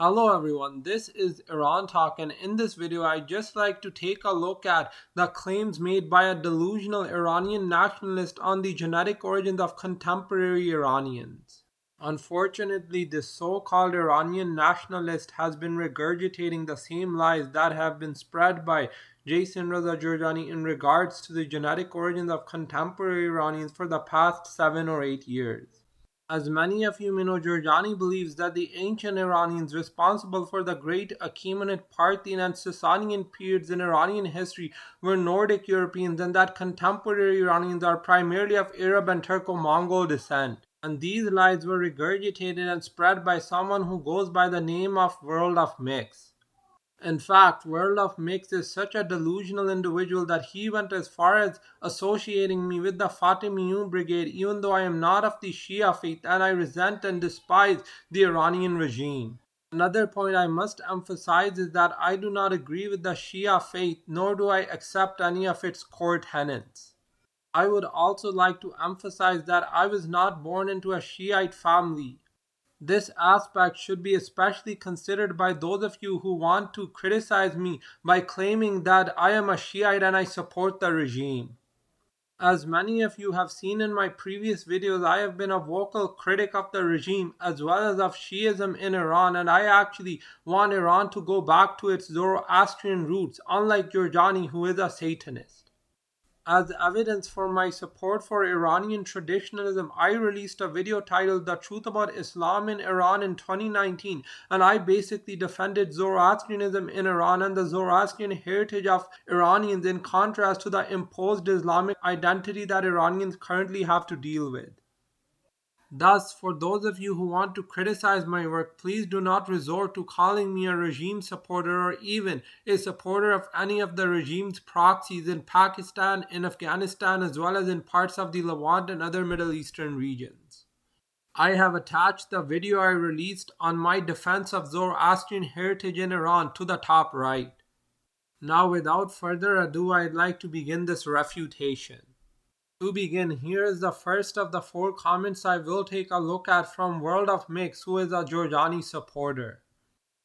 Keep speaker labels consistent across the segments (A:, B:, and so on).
A: Hello everyone, this is Iran Talk, and in this video I'd just like to take a look at the claims made by a delusional Iranian nationalist on the genetic origins of contemporary Iranians. Unfortunately, this so-called Iranian nationalist has been regurgitating the same lies that have been spread by Jason Reza Jorjani in regards to the genetic origins of contemporary Iranians for the past 7 or 8 years. As many of you may know, Jorjani believes that the ancient Iranians responsible for the great Achaemenid, Parthian, and Sasanian periods in Iranian history were Nordic Europeans, and that contemporary Iranians are primarily of Arab and Turco-Mongol descent. And these lies were regurgitated and spread by someone who goes by the name of World of Mix. In fact, World of Mix is such a delusional individual that he went as far as associating me with the Fatimiyun Brigade, even though I am not of the Shia faith and I resent and despise the Iranian regime. Another point I must emphasize is that I do not agree with the Shia faith, nor do I accept any of its core tenets. I would also like to emphasize that I was not born into a Shiite family. This aspect should be especially considered by those of you who want to criticize me by claiming that I am a Shiite and I support the regime. As many of you have seen in my previous videos, I have been a vocal critic of the regime as well as of Shiism in Iran, and I actually want Iran to go back to its Zoroastrian roots, unlike Jorjani, who is a Satanist. As evidence for my support for Iranian traditionalism, I released a video titled The Truth About Islam in Iran in 2019, and I basically defended Zoroastrianism in Iran and the Zoroastrian heritage of Iranians in contrast to the imposed Islamic identity that Iranians currently have to deal with. Thus, for those of you who want to criticize my work, please do not resort to calling me a regime supporter or even a supporter of any of the regime's proxies in Pakistan, in Afghanistan, as well as in parts of the Levant and other Middle Eastern regions. I have attached the video I released on my defense of Zoroastrian heritage in Iran to the top right. Now, without further ado, I'd like to begin this refutation. To begin, here is the first of the 4 comments I will take a look at from World of Mix, who is a Jorjani supporter.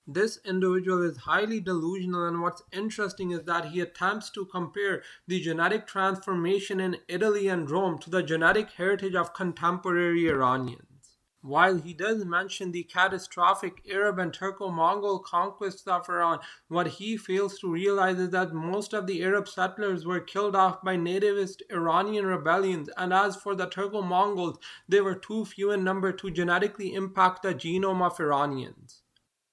A: This individual is highly delusional, and what's interesting is that he attempts to compare the genetic transformation in Italy and Rome to the genetic heritage of contemporary Iranians. While he does mention the catastrophic Arab and Turco-Mongol conquests of Iran, what he fails to realize is that most of the Arab settlers were killed off by nativist Iranian rebellions, and as for the Turco-Mongols, they were too few in number to genetically impact the genome of Iranians.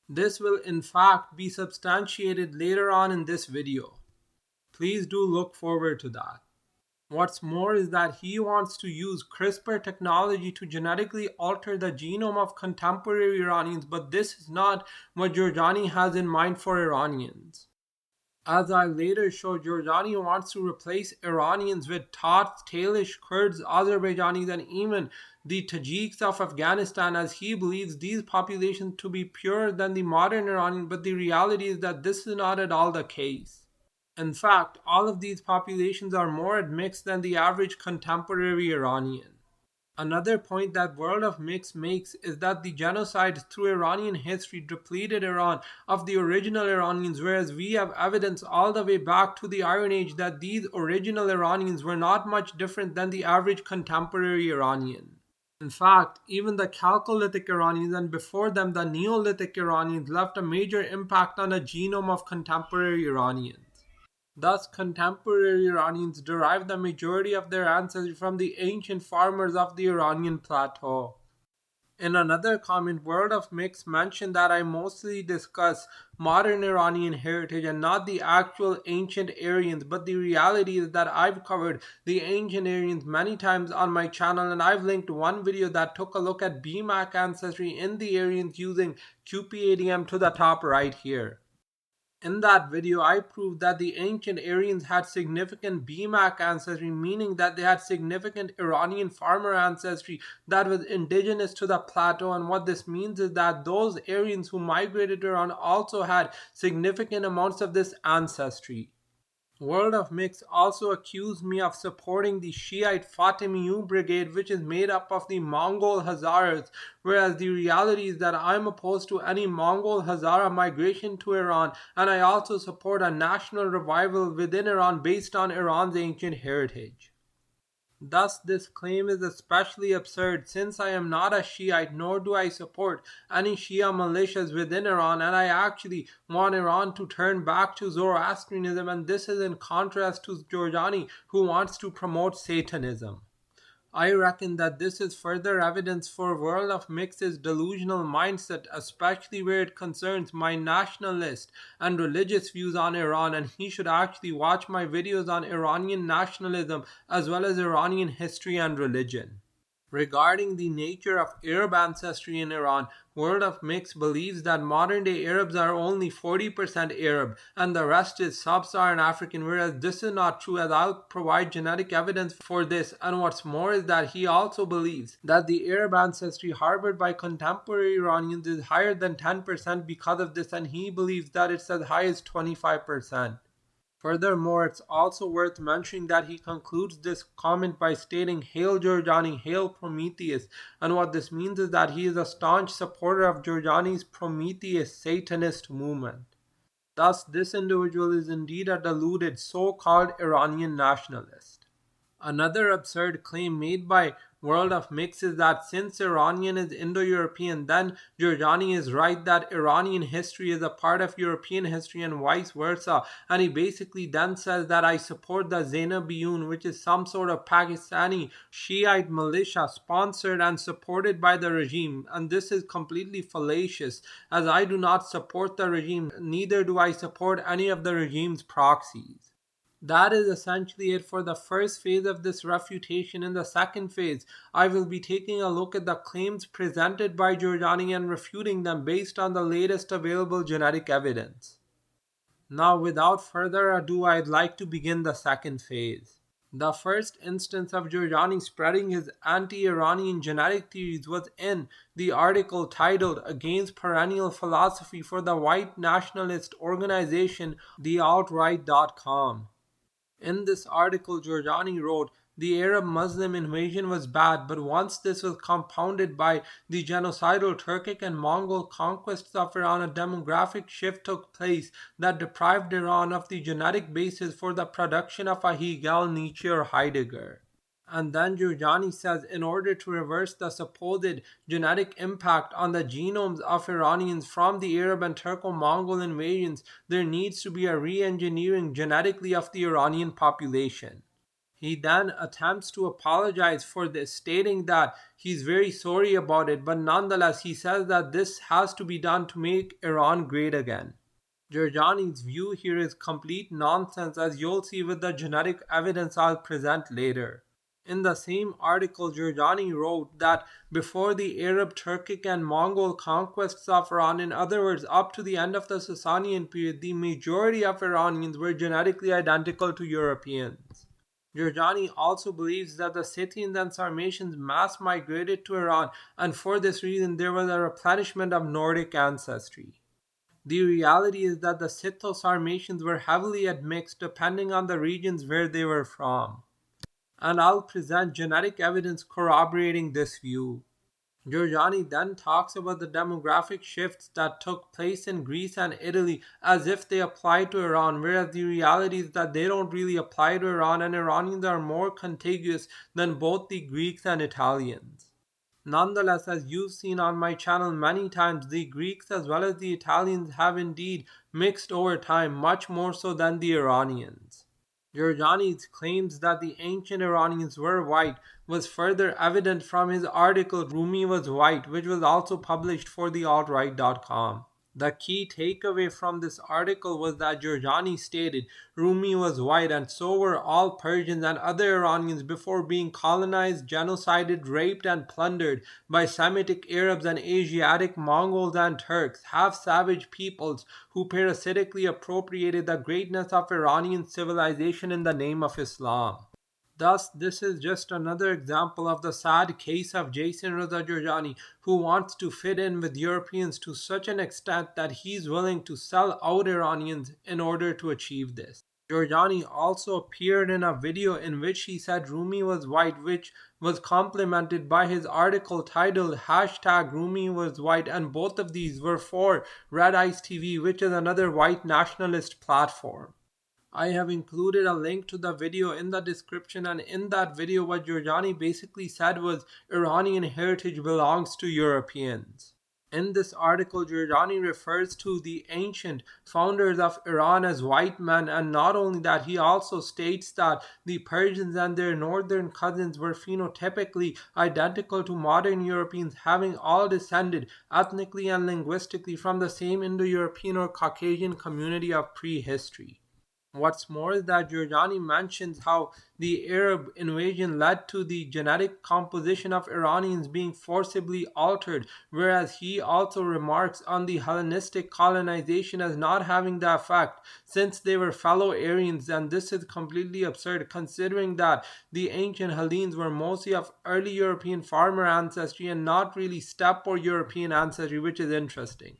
A: This will in fact be substantiated later on in this video. Please do look forward to that. What's more is that he wants to use CRISPR technology to genetically alter the genome of contemporary Iranians, but this is not what Jorjani has in mind for Iranians. As I later show, Jorjani wants to replace Iranians with Tats, Talysh, Kurds, Azerbaijanis, and even the Tajiks of Afghanistan, as he believes these populations to be purer than the modern Iranian, but the reality is that this is not at all the case. In fact, all of these populations are more admixed than the average contemporary Iranian. Another point that World of Mix makes is that the genocides through Iranian history depleted Iran of the original Iranians, whereas we have evidence all the way back to the Iron Age that these original Iranians were not much different than the average contemporary Iranian. In fact, even the Chalcolithic Iranians and before them the Neolithic Iranians left a major impact on the genome of contemporary Iranians. Thus, contemporary Iranians derive the majority of their ancestry from the ancient farmers of the Iranian plateau. In another comment, World of Mix mentioned that I mostly discuss modern Iranian heritage and not the actual ancient Aryans, but the reality is that I've covered the ancient Aryans many times on my channel, and I've linked one video that took a look at BMAC ancestry in the Aryans using QPADM to the top right here. In that video, I proved that the ancient Aryans had significant BMAC ancestry, meaning that they had significant Iranian farmer ancestry that was indigenous to the plateau, and what this means is that those Aryans who migrated to Iran also had significant amounts of this ancestry. World of Mix also accused me of supporting the Shiite Fatimiyu Brigade, which is made up of the Mongol Hazaras, whereas the reality is that I'm opposed to any Mongol Hazara migration to Iran, and I also support a national revival within Iran based on Iran's ancient heritage. Thus, this claim is especially absurd since I am not a Shiite nor do I support any Shia militias within Iran, and I actually want Iran to turn back to Zoroastrianism, and this is in contrast to Jorjani, who wants to promote Satanism. I reckon that this is further evidence for World of Mix's delusional mindset, especially where it concerns my nationalist and religious views on Iran, and he should actually watch my videos on Iranian nationalism as well as Iranian history and religion. Regarding the nature of Arab ancestry in Iran, World of Mix believes that modern day Arabs are only 40% Arab and the rest is sub-Saharan African, whereas this is not true, as I'll provide genetic evidence for this. And what's more is that he also believes that the Arab ancestry harbored by contemporary Iranians is higher than 10% because of this, and he believes that it's as high as 25%. Furthermore, it's also worth mentioning that he concludes this comment by stating, "Hail Jorjani, hail Prometheus," and what this means is that he is a staunch supporter of Jorjani's Prometheus Satanist movement. Thus, this individual is indeed a deluded so-called Iranian nationalist. Another absurd claim made by World of Mix is that since Iranian is Indo-European, then Jorjani is right that Iranian history is a part of European history and vice versa. And he basically then says that I support the Zainabiyun, which is some sort of Pakistani Shiite militia sponsored and supported by the regime. And this is completely fallacious, as I do not support the regime, neither do I support any of the regime's proxies. That is essentially it for the first phase of this refutation. In the second phase, I will be taking a look at the claims presented by Jorjani and refuting them based on the latest available genetic evidence. Now, without further ado, I'd like to begin the second phase. The first instance of Jorjani spreading his anti-Iranian genetic theories was in the article titled "Against Perennial Philosophy" for the white nationalist organization thealtright.com. In this article, Jorjani wrote, "The Arab Muslim invasion was bad, but once this was compounded by the genocidal Turkic and Mongol conquests of Iran, a demographic shift took place that deprived Iran of the genetic basis for the production of a Hegel, Nietzsche, or Heidegger." And then Jorjani says, in order to reverse the supposed genetic impact on the genomes of Iranians from the Arab and Turco-Mongol invasions, there needs to be a re-engineering genetically of the Iranian population. He then attempts to apologize for this, stating that he's very sorry about it, but nonetheless he says that this has to be done to make Iran great again. Jorjani's view here is complete nonsense, as you'll see with the genetic evidence I'll present later. In the same article, Jorjani wrote that before the Arab, Turkic, and Mongol conquests of Iran, in other words, up to the end of the Sasanian period, the majority of Iranians were genetically identical to Europeans. Jorjani also believes that the Scythians and Sarmatians mass migrated to Iran, and for this reason there was a replenishment of Nordic ancestry. The reality is that the Scytho-Sarmatians were heavily admixed depending on the regions where they were from. And I'll present genetic evidence corroborating this view. Jorjani then talks about the demographic shifts that took place in Greece and Italy as if they apply to Iran, whereas the reality is that they don't really apply to Iran, and Iranians are more contiguous than both the Greeks and Italians. Nonetheless, as you've seen on my channel many times, the Greeks as well as the Italians have indeed mixed over time, much more so than the Iranians. Jorjani's claims that the ancient Iranians were white was further evident from his article "Rumi Was White," which was also published for thealtright.com. The key takeaway from this article was that Jorjani stated Rumi was white and so were all Persians and other Iranians before being colonized, genocided, raped, and plundered by Semitic Arabs and Asiatic Mongols and Turks, half-savage peoples who parasitically appropriated the greatness of Iranian civilization in the name of Islam. Thus, this is just another example of the sad case of Jason Reza Jorjani, who wants to fit in with Europeans to such an extent that he's willing to sell out Iranians in order to achieve this. Jorjani also appeared in a video in which he said Rumi was white, which was complemented by his article titled #Rumi was white, and both of these were for Red Ice TV, which is another white nationalist platform. I have included a link to the video in the description, and in that video what Jorjani basically said was Iranian heritage belongs to Europeans. In this article, Jorjani refers to the ancient founders of Iran as white men, and not only that, he also states that the Persians and their northern cousins were phenotypically identical to modern Europeans, having all descended ethnically and linguistically from the same Indo-European or Caucasian community of prehistory. What's more is that Jorjani mentions how the Arab invasion led to the genetic composition of Iranians being forcibly altered, whereas he also remarks on the Hellenistic colonization as not having the effect since they were fellow Aryans, and this is completely absurd considering that the ancient Hellenes were mostly of early European farmer ancestry and not really steppe or European ancestry, which is interesting.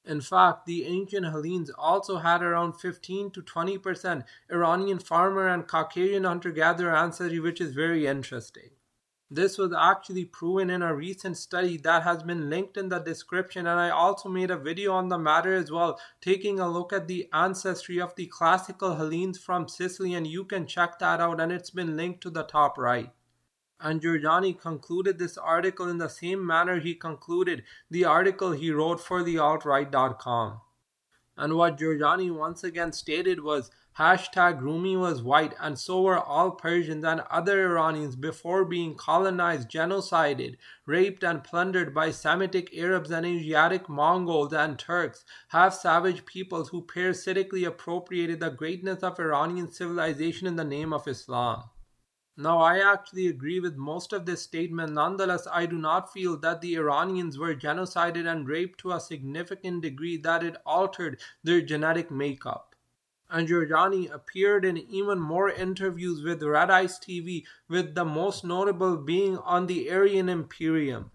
A: In fact, the ancient Hellenes also had around 15 to 20% Iranian farmer and Caucasian hunter-gatherer ancestry, which is very interesting. This was actually proven in a recent study that has been linked in the description, and I also made a video on the matter as well, taking a look at the ancestry of the classical Hellenes from Sicily, and you can check that out, and it's been linked to the top right. And Jorjani concluded this article in the same manner he concluded the article he wrote for the altright.com. And what Jorjani once again stated was #Rumi was white, and so were all Persians and other Iranians before being colonized, genocided, raped and plundered by Semitic Arabs and Asiatic Mongols and Turks, half-savage peoples who parasitically appropriated the greatness of Iranian civilization in the name of Islam. Now, I actually agree with most of this statement. Nonetheless, I do not feel that the Iranians were genocided and raped to a significant degree that it altered their genetic makeup. And Jorjani appeared in even more interviews with Red Ice TV, with the most notable being on the Aryan Imperium.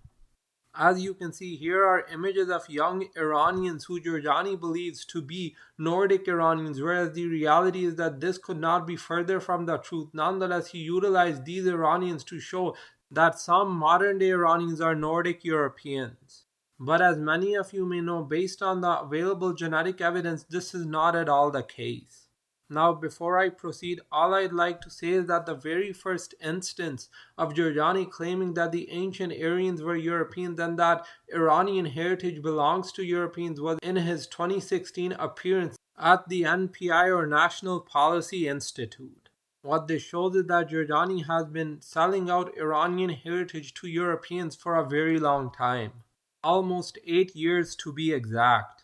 A: As you can see, here are images of young Iranians who Jorjani believes to be Nordic Iranians, whereas the reality is that this could not be further from the truth. Nonetheless, he utilized these Iranians to show that some modern-day Iranians are Nordic Europeans. But as many of you may know, based on the available genetic evidence, this is not at all the case. Now, before I proceed, all I'd like to say is that the very first instance of Jorjani claiming that the ancient Aryans were Europeans and that Iranian heritage belongs to Europeans was in his 2016 appearance at the NPI, or National Policy Institute. What this shows is that Jorjani has been selling out Iranian heritage to Europeans for a very long time, almost 8 years to be exact.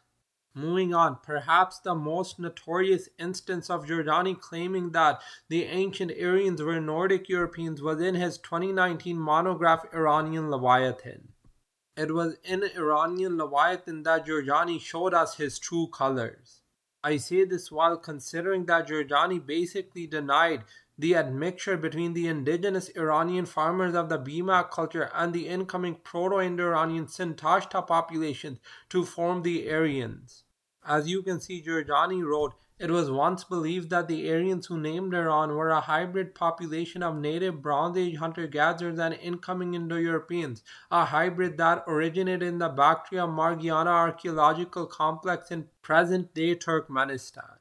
A: Moving on, perhaps the most notorious instance of Jorjani claiming that the ancient Aryans were Nordic Europeans was in his 2019 monograph Iranian Leviathan. It was in Iranian Leviathan that Jorjani showed us his true colors. I say this while considering that Jorjani basically denied the admixture between the indigenous Iranian farmers of the BMAC culture and the incoming Proto-Indo-Iranian Sintashta populations to form the Aryans. As you can see, Jorjani wrote, it was once believed that the Aryans who named Iran were a hybrid population of native Bronze Age hunter-gatherers and incoming Indo-Europeans, a hybrid that originated in the Bactria-Margiana Archaeological Complex in present-day Turkmenistan.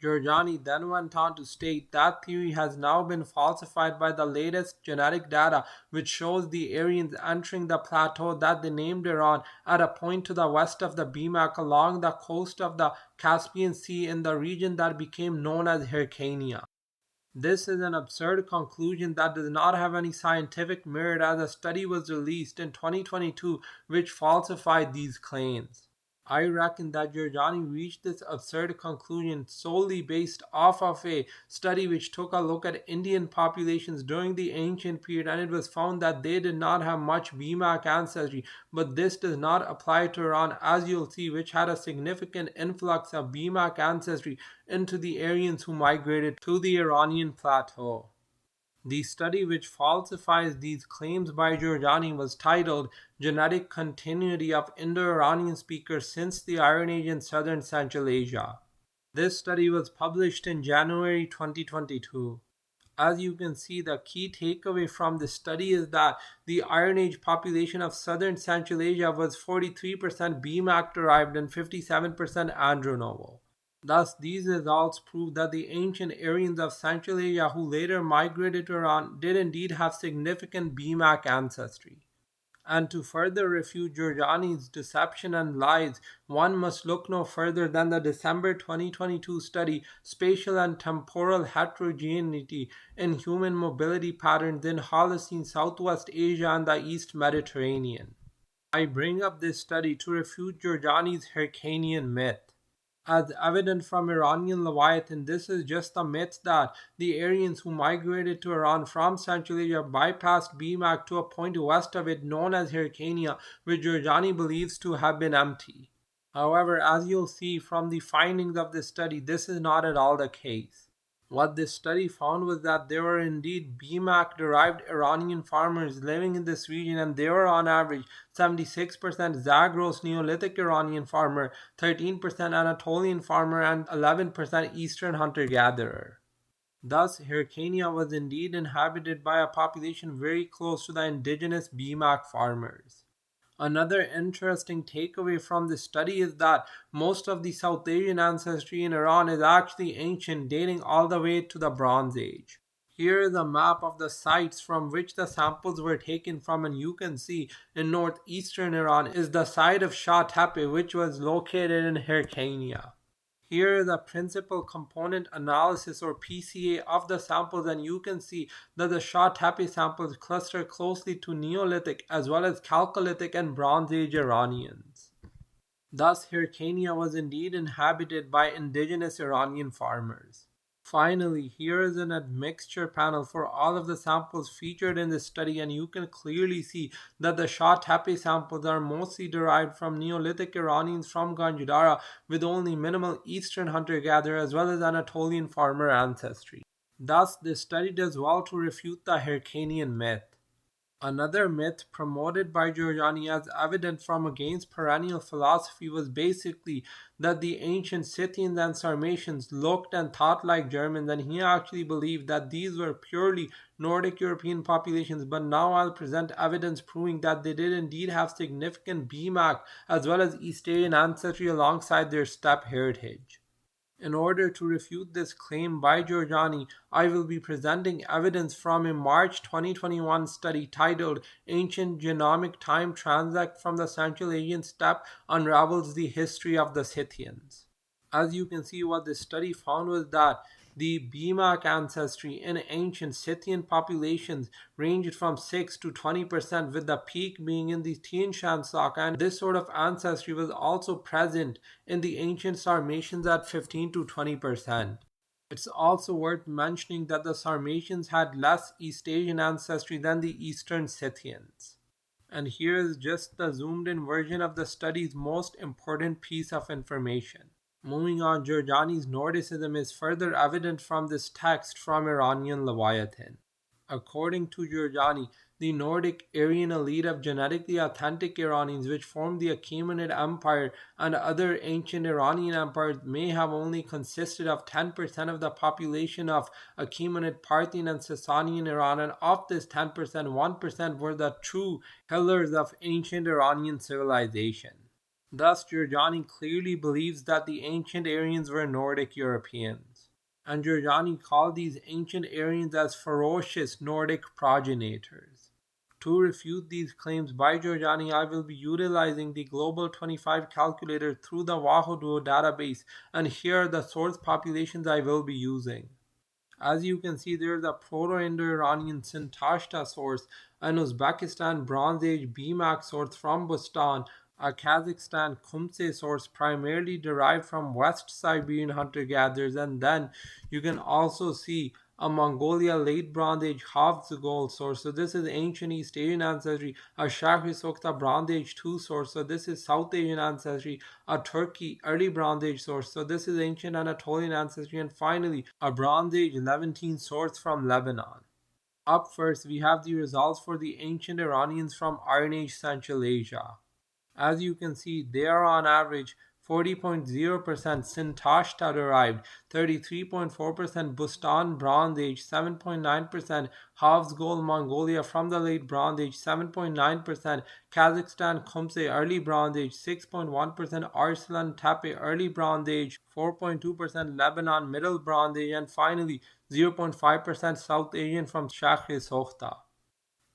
A: Jorjani then went on to state that theory has now been falsified by the latest genetic data, which shows the Aryans entering the plateau that they named Iran at a point to the west of the BMAC along the coast of the Caspian Sea in the region that became known as Hyrcania. This is an absurd conclusion that does not have any scientific merit, as a study was released in 2022 which falsified these claims. I reckon that Jorjani reached this absurd conclusion solely based off of a study which took a look at Indian populations during the ancient period, and it was found that they did not have much BMAC ancestry, but this does not apply to Iran, as you'll see, which had a significant influx of BMAC ancestry into the Aryans who migrated to the Iranian plateau. The study which falsifies these claims by Jorjani was titled Genetic Continuity of Indo-Iranian Speakers Since the Iron Age in Southern Central Asia. This study was published in January 2022. As you can see, the key takeaway from this study is that the Iron Age population of southern Central Asia was 43% BMAC derived and 57% andronoval. Thus, these results prove that the ancient Aryans of Central Asia who later migrated to Iran did indeed have significant BMAC ancestry. And to further refute Jorjani's deception and lies, one must look no further than the December 2022 study, Spatial and Temporal Heterogeneity in Human Mobility Patterns in Holocene Southwest Asia and the East Mediterranean. I bring up this study to refute Jorjani's Hyrcanian myth. As evident from Iranian Leviathan, this is just the myth that the Aryans who migrated to Iran from Central Asia bypassed BMAC to a point west of it known as Hyrcania, which Jorjani believes to have been empty. However, as you'll see from the findings of this study, this is not at all the case. What this study found was that there were indeed BMAC derived Iranian farmers living in this region, and they were on average 76% Zagros Neolithic Iranian farmer, 13% Anatolian farmer, and 11% Eastern hunter gatherer. Thus, Hyrcania was indeed inhabited by a population very close to the indigenous BMAC farmers. Another interesting takeaway from this study is that most of the South Asian ancestry in Iran is actually ancient, dating all the way to the Bronze Age. Here is a map of the sites from which the samples were taken from, and you can see in northeastern Iran is the site of Shah Tepe, which was located in Hyrcania. Here is the principal component analysis or PCA of the samples, and you can see that the Shah Tepe samples cluster closely to Neolithic as well as Chalcolithic and Bronze Age Iranians. Thus, Hyrcania was indeed inhabited by indigenous Iranian farmers. Finally, here is an admixture panel for all of the samples featured in this study, and you can clearly see that the Shah Tepe samples are mostly derived from Neolithic Iranians from Ganjdara with only minimal Eastern hunter-gatherer as well as Anatolian farmer ancestry. Thus, this study does well to refute the Hyrcanian myth. Another myth promoted by Jorjani as evident from against perennial philosophy was basically that the ancient Scythians and Sarmatians looked and thought like Germans, and he actually believed that these were purely Nordic European populations, but now I'll present evidence proving that they did indeed have significant BMAC as well as East Asian ancestry alongside their steppe heritage. In order to refute this claim by Jorjani, I will be presenting evidence from a March 2021 study titled Ancient Genomic Time Transect from the Central Asian Steppe Unravels the History of the Scythians. As you can see, what this study found was that the BMAC ancestry in ancient Scythian populations ranged from 6 to 20%, with the peak being in the Tian Shan stock, and this sort of ancestry was also present in the ancient Sarmatians at 15 to 20%. It's also worth mentioning that the Sarmatians had less East Asian ancestry than the Eastern Scythians. And here is just the zoomed in version of the study's most important piece of information. Moving on, Jorjani's Nordicism is further evident from this text from Iranian Leviathan. According to Jorjani, the Nordic Aryan elite of genetically authentic Iranians, which formed the Achaemenid Empire and other ancient Iranian empires, may have only consisted of 10% of the population of Achaemenid, Parthian, and Sasanian Iran, and of this 10%, 1% were the true pillars of ancient Iranian civilization. Thus, Jorjani clearly believes that the ancient Aryans were Nordic Europeans, and Jorjani called these ancient Aryans as ferocious Nordic progenitors. To refute these claims by Jorjani, I will be utilizing the Global 25 calculator through the Wahoduo database, and here are the source populations I will be using. As you can see, there is a Proto-Indo-Iranian Sintashta source, an Uzbekistan Bronze Age BMAC source from Bustan, a Kazakhstan Kumse source primarily derived from West Siberian hunter-gatherers, and then you can also see a Mongolia Late Bronze Age Havzagol source. So this is ancient East Asian ancestry, a Shahri-Sokta Bronze Age 2 source. So this is South Asian ancestry, a Turkey Early Bronze Age source. So this is ancient Anatolian ancestry, and finally a Bronze Age Levantine source from Lebanon. Up first, we have the results for the ancient Iranians from Iron Age Central Asia. As you can see, they are on average 40.0% Sintashta derived, 33.4% Bustan Bronze Age, 7.9% Havsgol Mongolia from the late Bronze Age, 7.9% Kazakhstan Kumse early Bronze Age, 6.1% Arslan Tepe early Bronze Age, 4.2% Lebanon middle Bronze Age, and finally 0.5% South Asian from Shakhe Sokhta.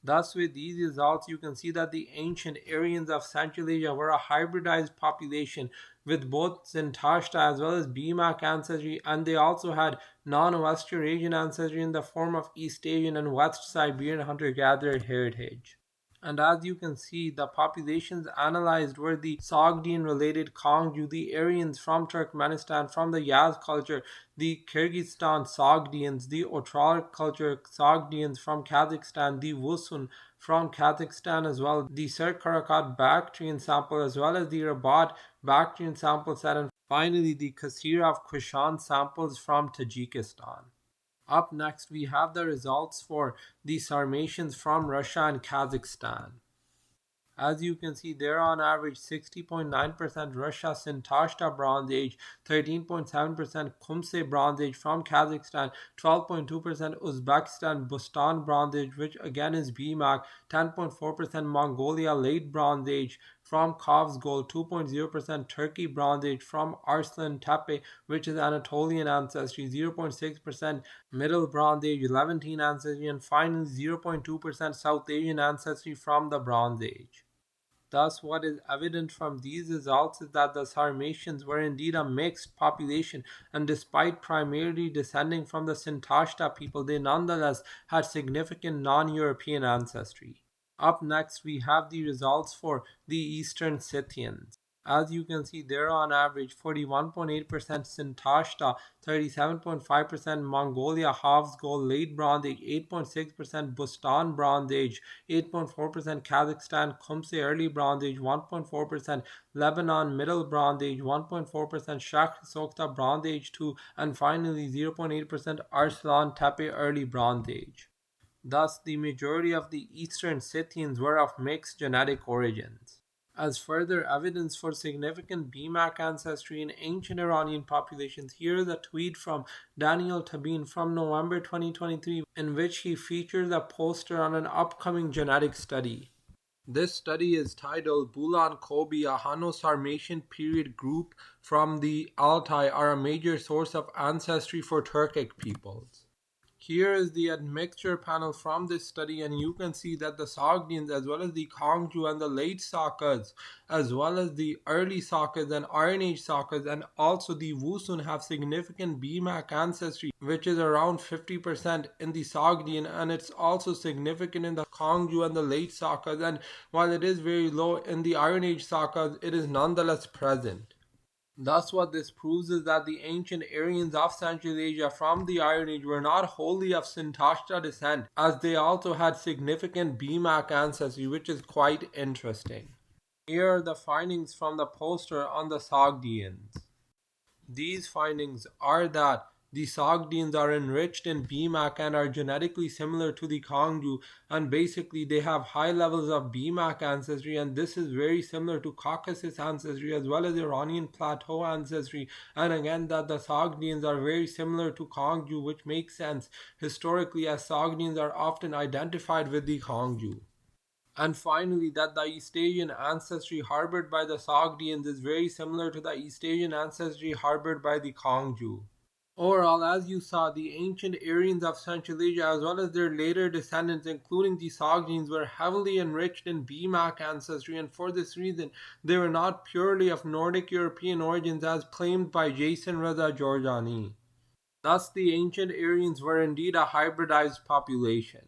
A: Thus, with these results, you can see that the ancient Aryans of Central Asia were a hybridized population with both Zintashta as well as BMAC ancestry, and they also had non-Western Asian ancestry in the form of East Asian and West Siberian hunter-gatherer heritage. And as you can see, the populations analyzed were the Sogdian-related Kongju, the Aryans from Turkmenistan, from the Yaz culture, the Kyrgyzstan Sogdians, the Otrar culture Sogdians from Kazakhstan, the Wusun from Kazakhstan as well, the Serkarakat Bactrian sample as well as the Rabat Bactrian sample set, and finally the Kasirov Kushan samples from Tajikistan. Up next, we have the results for the Sarmatians from Russia and Kazakhstan. As you can see, they're on average 60.9% Russia Sintashta Bronze Age, 13.7% Kumse Bronze Age from Kazakhstan, 12.2% Uzbekistan Bustan Bronze Age, which again is BMAC, 10.4% Mongolia Late Bronze Age from Kavsgol, 2.0% Turkey Bronze Age from Arslan Tepe, which is Anatolian ancestry, 0.6% Middle Bronze Age, Levantine ancestry, and finally 0.2% South Asian ancestry from the Bronze Age. Thus, what is evident from these results is that the Sarmatians were indeed a mixed population, and despite primarily descending from the Sintashta people, they nonetheless had significant non-European ancestry. Up next, we have the results for the Eastern Scythians. As you can see, they're on average 41.8% Sintashta, 37.5% Mongolia Havsgol Late Bronze Age, 8.6% Bustan Bronze Age, 8.4% Kazakhstan Kumse Early Bronze Age, 1.4% Lebanon Middle Bronze Age, 1.4% Shakh Sokhta Bronze Age 2, and finally 0.8% Arslan Tepe Early Bronze Age. Thus, the majority of the Eastern Scythians were of mixed genetic origins. As further evidence for significant BMAC ancestry in ancient Iranian populations, here is a tweet from Daniel Tabin from November 2023 in which he features a poster on an upcoming genetic study. This study is titled Bulan Kobi, a Hanno-Sarmatian period group from the Altai are a major source of ancestry for Turkic peoples. Here is the admixture panel from this study, and you can see that the Sogdians as well as the Kongju and the late Sakas as well as the early Sakas and Iron Age Sakas and also the Wusun have significant BMAC ancestry, which is around 50% in the Sogdian, and it's also significant in the Kongju and the late Sakas, and while it is very low in the Iron Age Sakas, it is nonetheless present. Thus, what this proves is that the ancient Aryans of Central Asia from the Iron Age were not wholly of Sintashta descent, as they also had significant BMAC ancestry, which is quite interesting. Here are the findings from the poster on the Sogdians. These findings are that the Sogdians are enriched in BMAC and are genetically similar to the Kongju, and basically they have high levels of BMAC ancestry, and this is very similar to Caucasus ancestry as well as Iranian plateau ancestry, and again that the Sogdians are very similar to Kongju, which makes sense historically as Sogdians are often identified with the Kongju. And finally, that the East Asian ancestry harbored by the Sogdians is very similar to the East Asian ancestry harbored by the Kongju. Overall, as you saw, the ancient Aryans of Central Asia as well as their later descendants, including the Sogdians, were heavily enriched in BMAC ancestry, and for this reason, they were not purely of Nordic European origins as claimed by Jason Reza Jorjani. Thus, the ancient Aryans were indeed a hybridized population.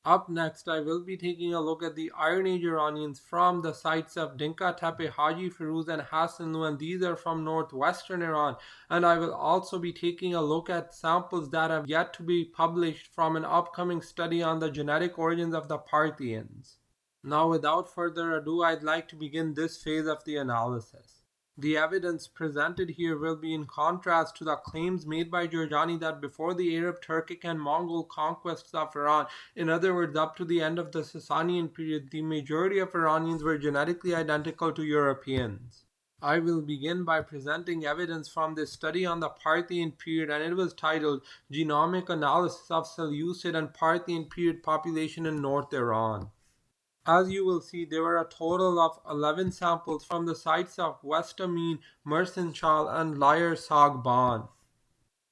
A: Up next, I will be taking a look at the Iron Age Iranians from the sites of Dinkha Tepe, Hajji Firuz and Hasanlu, and these are from northwestern Iran, and I will also be taking a look at samples that have yet to be published from an upcoming study on the genetic origins of the Parthians. Now, without further ado, I'd like to begin this phase of the analysis. The evidence presented here will be in contrast to the claims made by Jorjani that before the Arab, Turkic, and Mongol conquests of Iran, in other words, up to the end of the Sasanian period, the majority of Iranians were genetically identical to Europeans. I will begin by presenting evidence from this study on the Parthian period, and it was titled Genomic Analysis of Seleucid and Parthian Period Population in North Iran. As you will see, there were a total of 11 samples from the sites of Westamin, Mersinchal, and Lyre Sagban.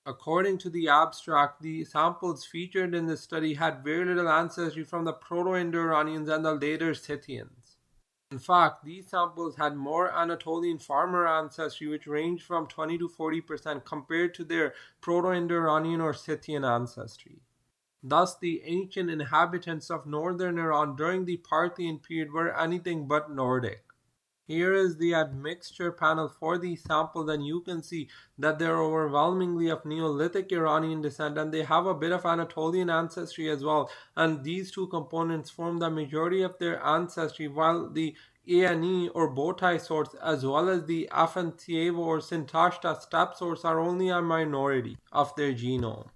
A: According to the abstract, the samples featured in this study had very little ancestry from the Proto-Indo-Iranians and the later Scythians. In fact, these samples had more Anatolian farmer ancestry, which ranged from 20 to 40% compared to their Proto-Indo-Iranian or Scythian ancestry. Thus, the ancient inhabitants of northern Iran during the Parthian period were anything but Nordic. Here is the admixture panel for these samples, and you can see that they are overwhelmingly of Neolithic Iranian descent, and they have a bit of Anatolian ancestry as well, and these two components form the majority of their ancestry, while the ANE or bowtie source as well as the Afantievo or Sintashta steppe source are only a minority of their genome.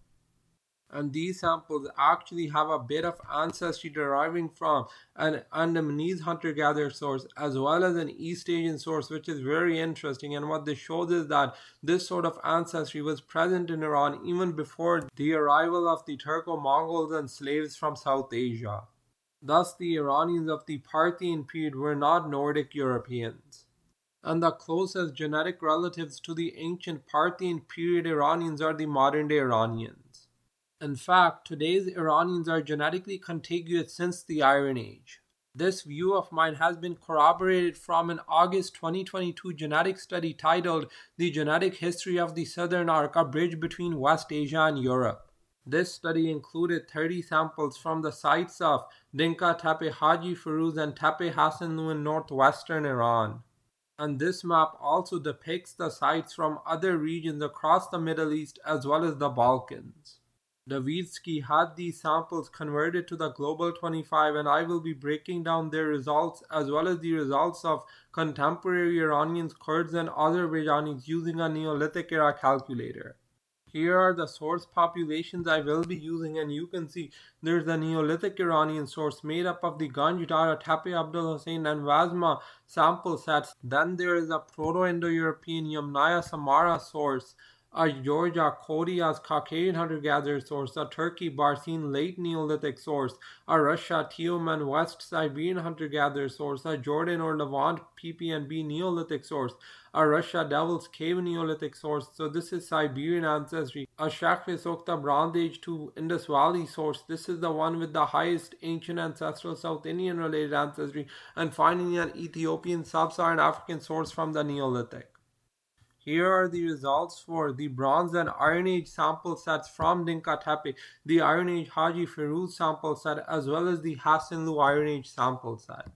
A: And these samples actually have a bit of ancestry deriving from an Andamanese hunter-gatherer source as well as an East Asian source, which is very interesting. And what this shows is that this sort of ancestry was present in Iran even before the arrival of the Turco-Mongols and slaves from South Asia. Thus, the Iranians of the Parthian period were not Nordic Europeans. And the closest genetic relatives to the ancient Parthian period Iranians are the modern-day Iranians. In fact, today's Iranians are genetically contiguous since the Iron Age. This view of mine has been corroborated from an August 2022 genetic study titled The Genetic History of the Southern Arc, a bridge between West Asia and Europe. This study included 30 samples from the sites of Dinkha Tepe, Hajji Firuz, and Tepe Hasanlu in northwestern Iran. And this map also depicts the sites from other regions across the Middle East as well as the Balkans. Davitsky had these samples converted to the Global 25, and I will be breaking down their results as well as the results of contemporary Iranians, Kurds, and Azerbaijanis using a Neolithic era calculator. Here are the source populations I will be using, and you can see there's a Neolithic Iranian source made up of the Ganj Dara, Tepe Abdul Hussein, and Vazma sample sets. Then there is a Proto-Indo-European Yamnaya Samara source, a Georgia Kodia's Caucasian hunter-gatherer source, a Turkey Barcine late Neolithic source, a Russia Teoman West Siberian hunter-gatherer source, a Jordan or Levant PPNB Neolithic source, a Russia Devil's Cave Neolithic source, so this is Siberian ancestry, a Shakri Sokta Bronze Age to Indus Valley source, this is the one with the highest ancient ancestral South Indian related ancestry, and finally an Ethiopian Sub-Saharan African source from the Neolithic. Here are the results for the Bronze and Iron Age sample sets from Dinkha Tepe, the Iron Age Hajji Firuz sample set, as well as the Hasanlu Iron Age sample set.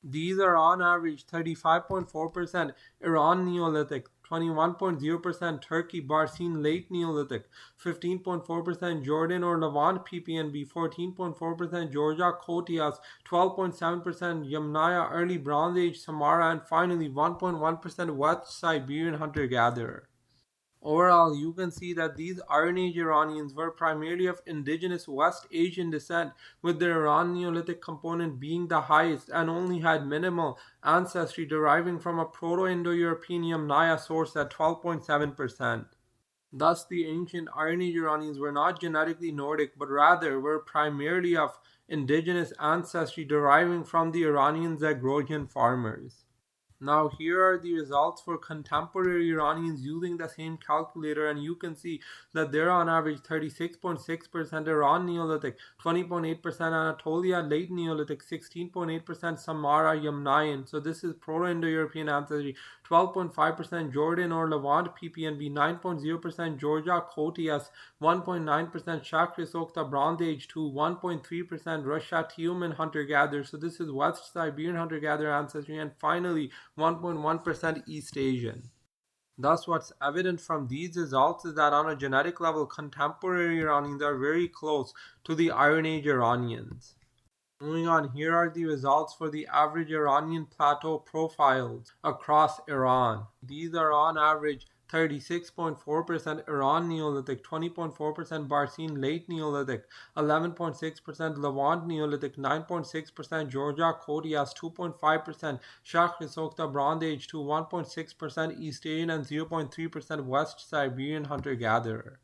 A: These are on average 35.4% Iran Neolithic, 21.0% Turkey Barcine late Neolithic, 15.4% Jordan or Levant PPNB, 14.4% Georgia Kotias, 12.7% Yamnaya early Bronze Age Samara, and finally 1.1% West Siberian hunter-gatherer. Overall, you can see that these Iron Age Iranians were primarily of indigenous West Asian descent, with their Iran Neolithic component being the highest, and only had minimal ancestry deriving from a Proto-Indo-European Yamnaya source at 12.7%. Thus, the ancient Iron Age Iranians were not genetically Nordic, but rather were primarily of indigenous ancestry deriving from the Iranian Zagrosian farmers. Now here are the results for contemporary Iranians using the same calculator, and you can see that they're on average 36.6% Iran Neolithic, 20.8% Anatolia late Neolithic, 16.8% Samara Yamnayan, so this is Proto-Indo-European ancestry, 12.5% Jordan or Levant PPNB, 9.0% Georgia Kotias, 1.9% Shakri Sokta Bronze Age 2, 1.3% Russia Teoman hunter-gatherer, so this is West Siberian hunter-gatherer ancestry, and finally 1.1% East Asian. Thus, what's evident from these results is that on a genetic level, contemporary Iranians are very close to the Iron Age Iranians. Moving on, here are the results for the average Iranian plateau profiles across Iran. These are on average 36.4% Iran Neolithic, 20.4% Barcine Late Neolithic, 11.6% Levant Neolithic, 9.6% Georgia Kodias, 2.5% Shah-Risokta Bronze Age 2, 1.6% East Asian, and 0.3% West Siberian Hunter-Gatherer.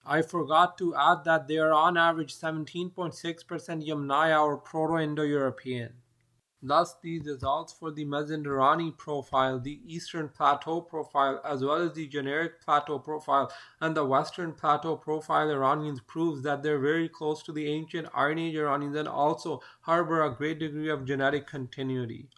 A: I forgot to add that they are on average 17.6% Yamnaya or Proto-Indo-European. Thus, these results for the Mazandarani profile, the Eastern Plateau profile, as well as the generic plateau profile and the Western Plateau profile Iranians proves that they're very close to the ancient Iron Age Iranians and also harbor a great degree of genetic continuity.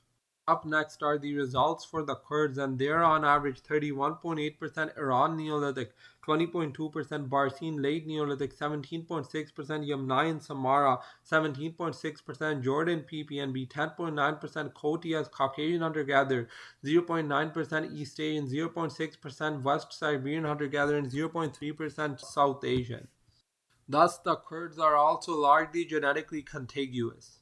A: Up next are the results for the Kurds, and they are on average 31.8% Iran Neolithic, 20.2% Barcine Late Neolithic, 17.6% Yamnayan Samara, 17.6% Jordan PPNB, 10.9% Khotias Caucasian Hunter-Gatherer, 0.9% East Asian, 0.6% West Siberian Hunter-Gatherer, and 0.3% South Asian. Thus, the Kurds are also largely genetically contiguous.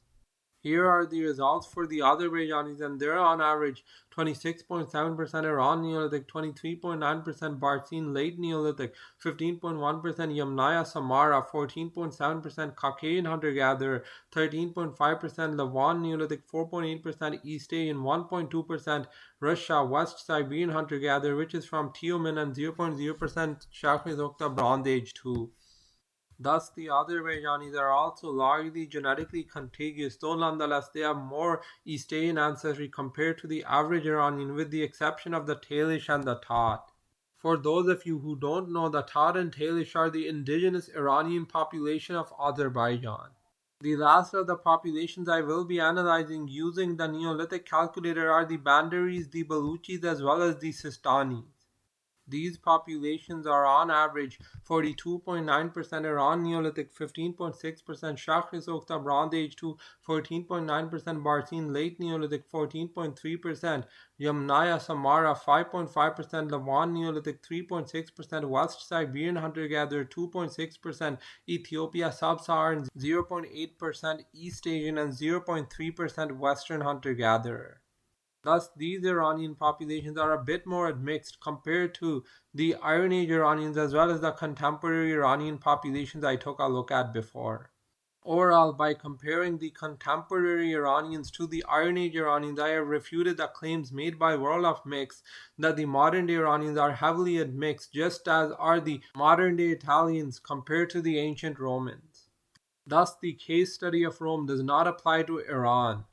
A: Here are the results for the Azerbaijanis, and they're on average 26.7% Iran Neolithic, 23.9% Barcine Late Neolithic, 15.1% Yamnaya Samara, 14.7% Caucasian Hunter-Gatherer, 13.5% Levant Neolithic, 4.8% East Asian, 1.2% Russia West Siberian Hunter-Gatherer, which is from Teoman, and 0.0% Shah-Risokta Bronze Age 2. Thus, the Azerbaijanis are also largely genetically contiguous, though nonetheless they have more East Asian ancestry compared to the average Iranian, with the exception of the Talysh and the Tat. For those of you who don't know, the Tat and Talysh are the indigenous Iranian population of Azerbaijan. The last of the populations I will be analyzing using the Neolithic calculator are the Bandaris, the Baluchis, as well as the Sistanis. These populations are on average 42.9% Iran Neolithic, 15.6% Shah-Risokta Bronze Age 2, 14.9% Barcine Late Neolithic, 14.3% Yamnaya Samara, 5.5% Levant Neolithic, 3.6% West Siberian Hunter-Gatherer, 2.6% Ethiopia Sub-Saharan, 0.8% East Asian, and 0.3% Western Hunter-Gatherer. Thus, these Iranian populations are a bit more admixed compared to the Iron Age Iranians as well as the contemporary Iranian populations I took a look at before. Overall, by comparing the contemporary Iranians to the Iron Age Iranians, I have refuted the claims made by World of Mix that the modern day Iranians are heavily admixed, just as are the modern day Italians compared to the ancient Romans. Thus, the case study of Rome does not apply to Iran.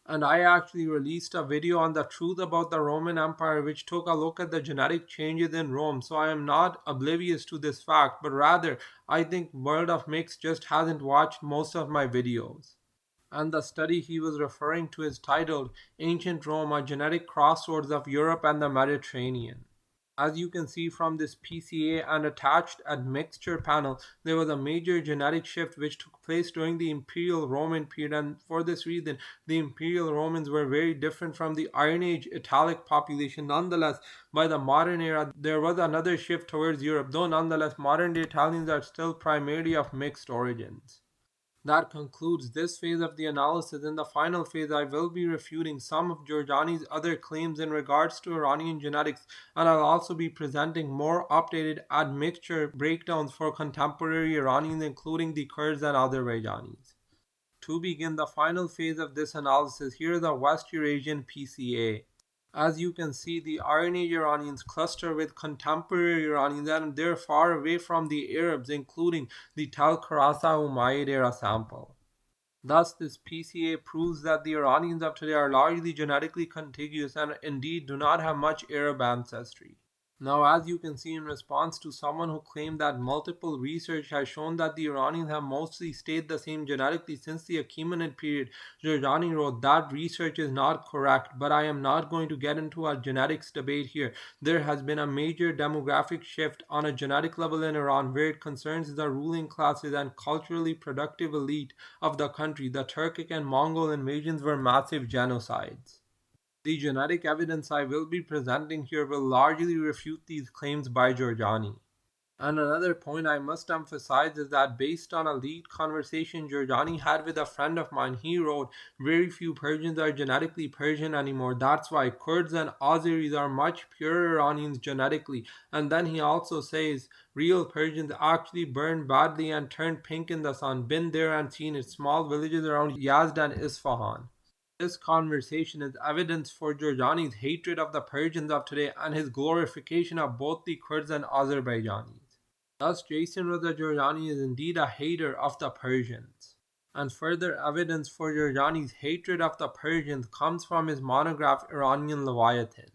A: And I actually released a video on the truth about the Roman Empire which took a look at the genetic changes in Rome, so I am not oblivious to this fact, but rather I think World of Mix just hasn't watched most of my videos. And the study he was referring to is titled Ancient Rome, a Genetic Crossroads of Europe and the Mediterranean. As you can see from this PCA and attached admixture panel, there was a major genetic shift which took place during the Imperial Roman period, and for this reason, the Imperial Romans were very different from the Iron Age Italic population. Nonetheless, by the modern era, there was another shift towards Europe, though nonetheless, modern day Italians are still primarily of mixed origins. That concludes this phase of the analysis. In the final phase, I will be refuting some of Jorjani's other claims in regards to Iranian genetics, and I'll also be presenting more updated admixture breakdowns for contemporary Iranians, including the Kurds and Azerbaijanis. To begin the final phase of this analysis, here is the West Eurasian PCA. As you can see, the Iron Age Iranians cluster with contemporary Iranians, and they're far away from the Arabs, including the Tal Kharasa Umayyad era sample. Thus, this PCA proves that the Iranians of today are largely genetically contiguous and indeed do not have much Arab ancestry. Now, as you can see, in response to someone who claimed that multiple research has shown that the Iranians have mostly stayed the same genetically since the Achaemenid period, Jorjani wrote that research is not correct, but I am not going to get into a genetics debate here. There has been a major demographic shift on a genetic level in Iran where it concerns the ruling classes and culturally productive elite of the country. The Turkic and Mongol invasions were massive genocides. The genetic evidence I will be presenting here will largely refute these claims by Jorjani. And another point I must emphasize is that based on a leaked conversation Jorjani had with a friend of mine, he wrote, very few Persians are genetically Persian anymore. That's why Kurds and Azeris are much purer Iranians genetically. And then he also says, real Persians actually burn badly and turn pink in the sun. Been there and seen it. Small villages around Yazd and Isfahan. This conversation is evidence for Jorjani's hatred of the Persians of today and his glorification of both the Kurds and Azerbaijanis. Thus, Jason Reza Jorjani is indeed a hater of the Persians. And further evidence for Jorjani's hatred of the Persians comes from his monograph Iranian Leviathan.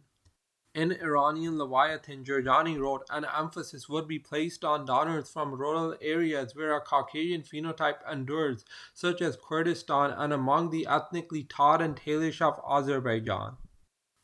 A: In Iranian Leviathan, Jorjani wrote an emphasis would be placed on donors from rural areas where a Caucasian phenotype endures, such as Kurdistan and among the ethnically Tad and Talish of Azerbaijan.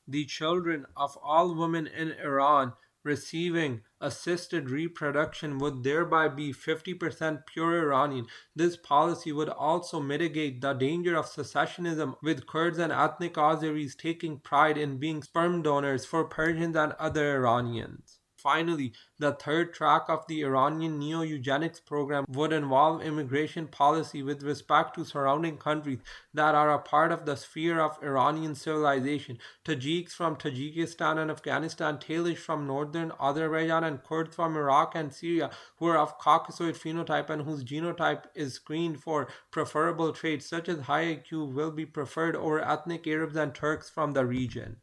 A: The children of all women in Iran receiving assisted reproduction would thereby be 50% pure Iranian. This policy would also mitigate the danger of secessionism, with Kurds and ethnic Azeris taking pride in being sperm donors for Persians and other Iranians. Finally, the third track of the Iranian neo-eugenics program would involve immigration policy with respect to surrounding countries that are a part of the sphere of Iranian civilization. Tajiks from Tajikistan and Afghanistan, Talish from northern Azerbaijan, and Kurds from Iraq and Syria who are of Caucasoid phenotype and whose genotype is screened for preferable traits such as high IQ will be preferred over ethnic Arabs and Turks from the region.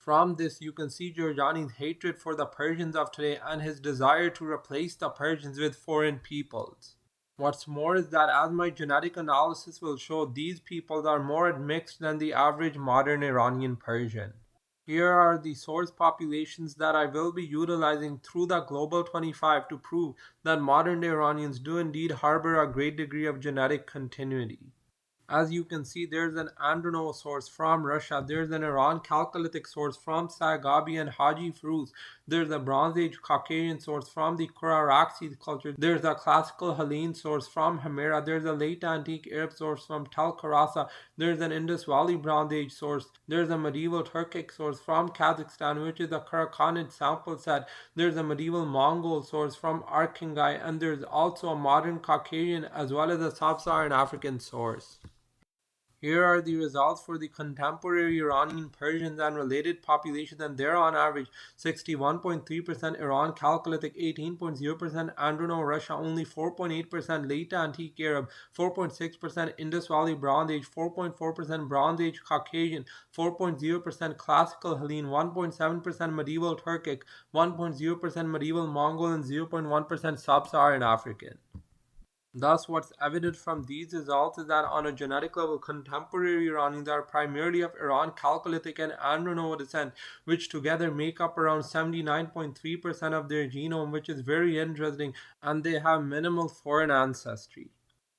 A: From this, you can see Jorjani's hatred for the Persians of today and his desire to replace the Persians with foreign peoples. What's more is that, as my genetic analysis will show, these peoples are more admixed than the average modern Iranian Persian. Here are the source populations that I will be utilizing through the Global 25 to prove that modern day Iranians do indeed harbor a great degree of genetic continuity. As you can see, there's an Andronov source from Russia, there's an Iran Chalcolithic source from Sagabi and Hajji Firuz, there's a Bronze Age Caucasian source from the Kura-Araxes culture, there's a classical Hellene source from Himera, there's a late antique Arab source from Tel Karasa, there's an Indus Valley Bronze Age source, there's a medieval Turkic source from Kazakhstan, which is a Karakhanid sample set, there's a medieval Mongol source from Arkhangai, and there's also a modern Caucasian as well as a sub-Saharan African source. Here are the results for the contemporary Iranian Persians and related populations, and they're on average 61.3% Iran Chalcolithic, 18.0% Andronov Russia, only 4.8% late antique Arab, 4.6% Indus Valley Bronze Age, 4.4% Bronze Age Caucasian, 4.0% Classical Hellene, 1.7% Medieval Turkic, 1.0% Medieval Mongol, and 0.1% Sub-Saharan African. Thus, what's evident from these results is that on a genetic level, contemporary Iranians are primarily of Iran Chalcolithic and Andronov descent, which together make up around 79.3% of their genome, which is very interesting, and they have minimal foreign ancestry.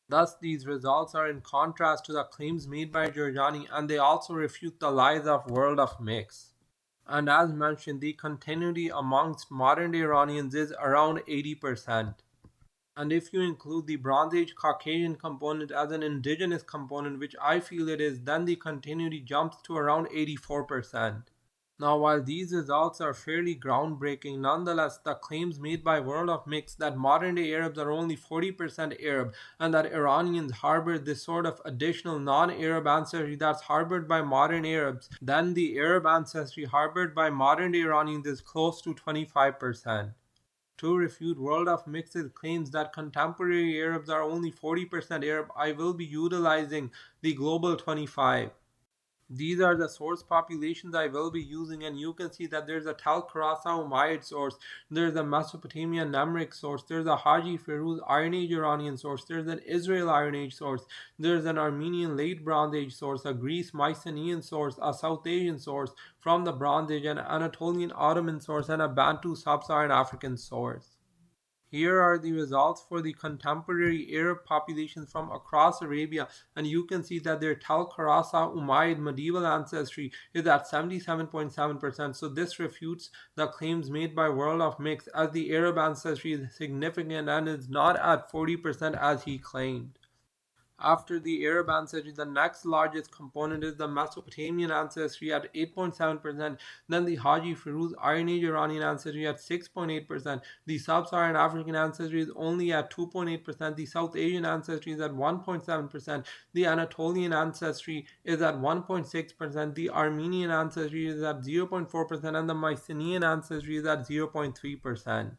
A: Thus, these results are in contrast to the claims made by Jorjani, and they also refute the lies of world of mix. And as mentioned, the continuity amongst modern day Iranians is around 80%. And if you include the Bronze Age Caucasian component as an indigenous component, which I feel it is, then the continuity jumps to around 84%. Now, while these results are fairly groundbreaking, nonetheless, the claims made by World of Mix that modern day Arabs are only 40% Arab and that Iranians harbor this sort of additional non-Arab ancestry that's harbored by modern Arabs, then the Arab ancestry harbored by modern day Iranians is close to 25%. To refute World of Mix's claims that contemporary Arabs are only 40% Arab, I will be utilizing the Global 25. These are the source populations I will be using, and you can see that there's a Tel Karasa Umayyad source, there's a Mesopotamian Nemric source, there's a Hajji Firuz Iron Age Iranian source, there's an Israel Iron Age source, there's an Armenian Late Bronze Age source, a Greece Mycenaean source, a South Asian source from the Bronze Age, an Anatolian Ottoman source, and a Bantu Sub-Saharan African source. Here are the results for the contemporary Arab populations from across Arabia, and you can see that their Tel Karasa Umayyad medieval ancestry is at 77.7%. So this refutes the claims made by World of Mix, as the Arab ancestry is significant and is not at 40% as he claimed. After the Arab ancestry, the next largest component is the Mesopotamian ancestry at 8.7%, then the Hajji Firuz Iron Age Iranian ancestry at 6.8%, the Sub-Saharan African ancestry is only at 2.8%, the South Asian ancestry is at 1.7%, the Anatolian ancestry is at 1.6%, the Armenian ancestry is at 0.4%, and the Mycenaean ancestry is at 0.3%.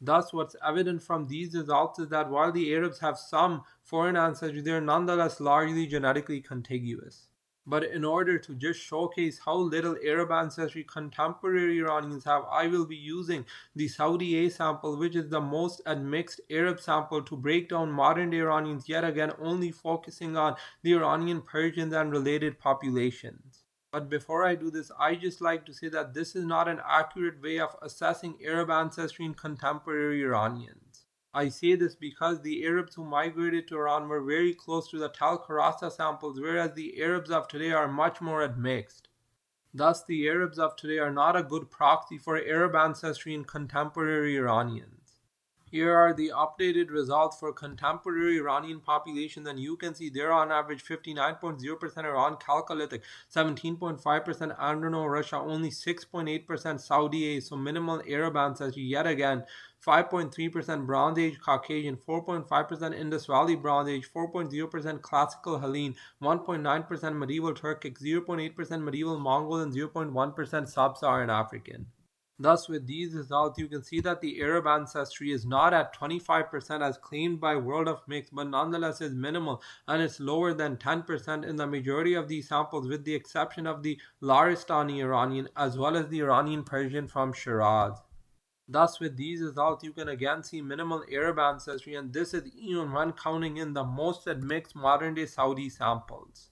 A: Thus, what's evident from these results is that while the Arabs have some foreign ancestry, they are nonetheless largely genetically contiguous. But in order to just showcase how little Arab ancestry contemporary Iranians have, I will be using the Saudi A sample, which is the most admixed Arab sample, to break down modern day Iranians, yet again only focusing on the Iranian Persians and related populations. But before I do this, I just like to say that this is not an accurate way of assessing Arab ancestry in contemporary Iranians. I say this because the Arabs who migrated to Iran were very close to the Tal Kharasa samples, whereas the Arabs of today are much more admixed. Thus, the Arabs of today are not a good proxy for Arab ancestry in contemporary Iranians. Here are the updated results for contemporary Iranian populations, and you can see there on average 59.0% Iran Chalcolithic, 17.5% Androno Russia, only 6.8% Saudi A, so minimal Arab ancestry yet again, 5.3% Bronze Age Caucasian, 4.5% Indus Valley Bronze Age, 4.0% Classical Helene, 1.9% Medieval Turkic, 0.8% Medieval Mongol, and 0.1% Sub-Saharan African. Thus, with these results, you can see that the Arab ancestry is not at 25% as claimed by World of Mix, but nonetheless is minimal, and it's lower than 10% in the majority of these samples, with the exception of the Laristani Iranian as well as the Iranian Persian from Shiraz. Thus, with these results, you can again see minimal Arab ancestry, and this is even when counting in the most admixed modern-day Saudi samples.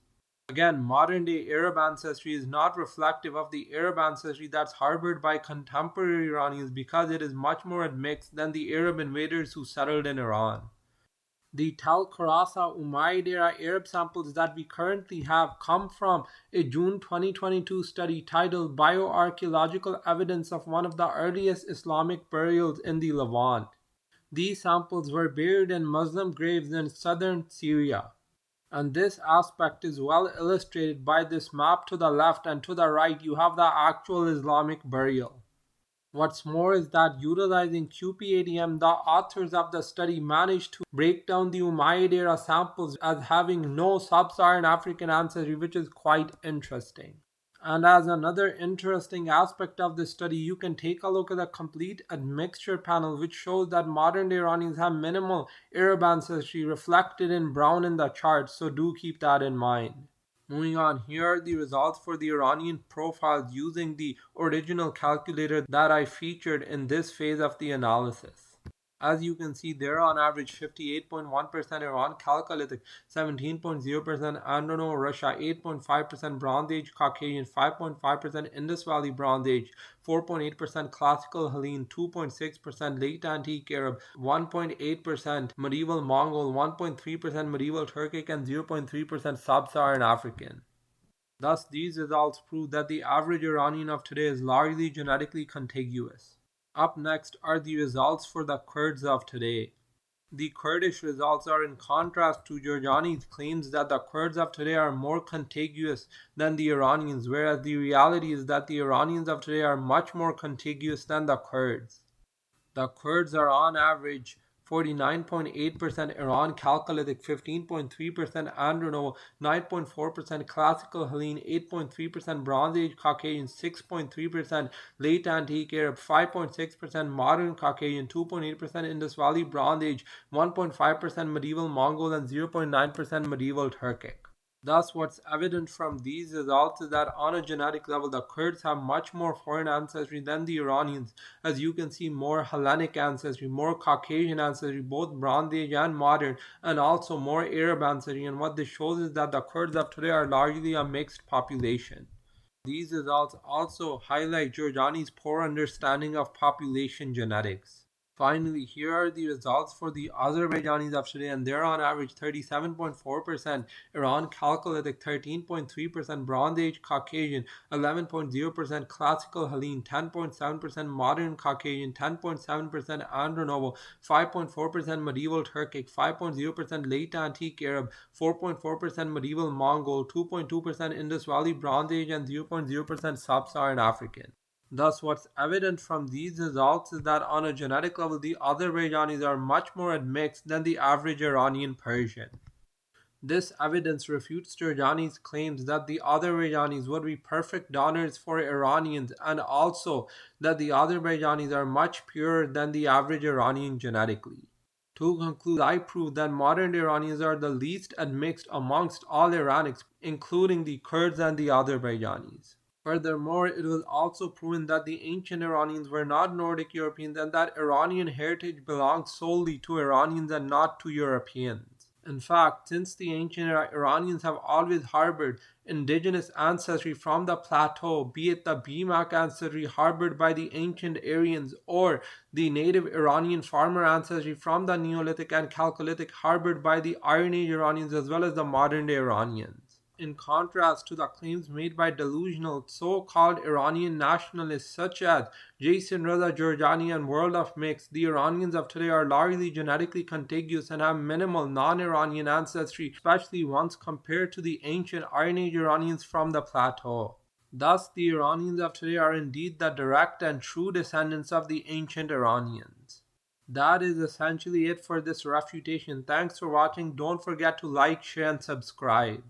A: Again, modern-day Arab ancestry is not reflective of the Arab ancestry that's harbored by contemporary Iranians because it is much more admixed than the Arab invaders who settled in Iran. The Tal Kharasa Umayyad era Arab samples that we currently have come from a June 2022 study titled Bioarchaeological Evidence of One of the Earliest Islamic Burials in the Levant. These samples were buried in Muslim graves in southern Syria. And this aspect is well illustrated by this map to the left, and to the right you have the actual Islamic burial. What's more is that utilizing QPADM, the authors of the study managed to break down the Umayyad era samples as having no sub-Saharan African ancestry, which is quite interesting. And as another interesting aspect of this study, you can take a look at the complete admixture panel, which shows that modern day Iranians have minimal Arab ancestry reflected in brown in the chart, so do keep that in mind. Moving on, here are the results for the Iranian profiles using the original calculator that I featured in this phase of the analysis. As you can see, there on average 58.1% Iran Chalcolithic, 17.0% Androno Russia, 8.5% Bronze Age Caucasian, 5.5% Indus Valley Bronze Age, 4.8% Classical Helene, 2.6% Late Antique Arab, 1.8% Medieval Mongol, 1.3% Medieval Turkic, and 0.3% Sub-Saharan African. Thus, these results prove that the average Iranian of today is largely genetically contiguous. Up next are the results for the Kurds of today. The Kurdish results are in contrast to Jorjani's claims that the Kurds of today are more contiguous than the Iranians, whereas the reality is that the Iranians of today are much more contiguous than the Kurds. The Kurds are on average 49.8% Iran Chalcolithic, 15.3% Androno, 9.4% Classical Helene, 8.3% Bronze Age Caucasian, 6.3% Late Antique Arab, 5.6% Modern Caucasian, 2.8% Indus Valley Bronze Age, 1.5% Medieval Mongol, and 0.9% Medieval Turkic. Thus, what's evident from these results is that on a genetic level, the Kurds have much more foreign ancestry than the Iranians, as you can see more Hellenic ancestry, more Caucasian ancestry, both Bronze Age and modern, and also more Arab ancestry. And what this shows is that the Kurds of today are largely a mixed population. These results also highlight Jorjani's poor understanding of population genetics. Finally, here are the results for the Azerbaijanis of today, and they're on average 37.4%, Iran Chalcolithic 13.3%, Bronze Age Caucasian 11.0%, Classical Helene 10.7%, Modern Caucasian 10.7%, Andronovo 5.4%, Medieval Turkic 5.0%, Late Antique Arab 4.4%, Medieval Mongol 2.2%, Indus Valley Bronze Age, and 0.0% Sub-Saharan African. Thus, what's evident from these results is that on a genetic level, the Azerbaijanis are much more admixed than the average Iranian Persian. This evidence refutes Jorjani's claims that the Azerbaijanis would be perfect donors for Iranians, and also that the Azerbaijanis are much purer than the average Iranian genetically. To conclude, I prove that modern Iranians are the least admixed amongst all Iranics, including the Kurds and the Azerbaijanis. Furthermore, it was also proven that the ancient Iranians were not Nordic Europeans and that Iranian heritage belongs solely to Iranians and not to Europeans. In fact, since the ancient Iranians have always harbored indigenous ancestry from the plateau, be it the BMAC ancestry harbored by the ancient Aryans or the native Iranian farmer ancestry from the Neolithic and Chalcolithic harbored by the Iron Age Iranians as well as the modern day Iranians. In contrast to the claims made by delusional so-called Iranian nationalists such as Jason Reza Jorjani and World of Mix, the Iranians of today are largely genetically contiguous and have minimal non-Iranian ancestry, especially once compared to the ancient Iron Age Iranians from the plateau. Thus, the Iranians of today are indeed the direct and true descendants of the ancient Iranians. That is essentially it for this refutation. Thanks for watching. Don't forget to like, share, and subscribe.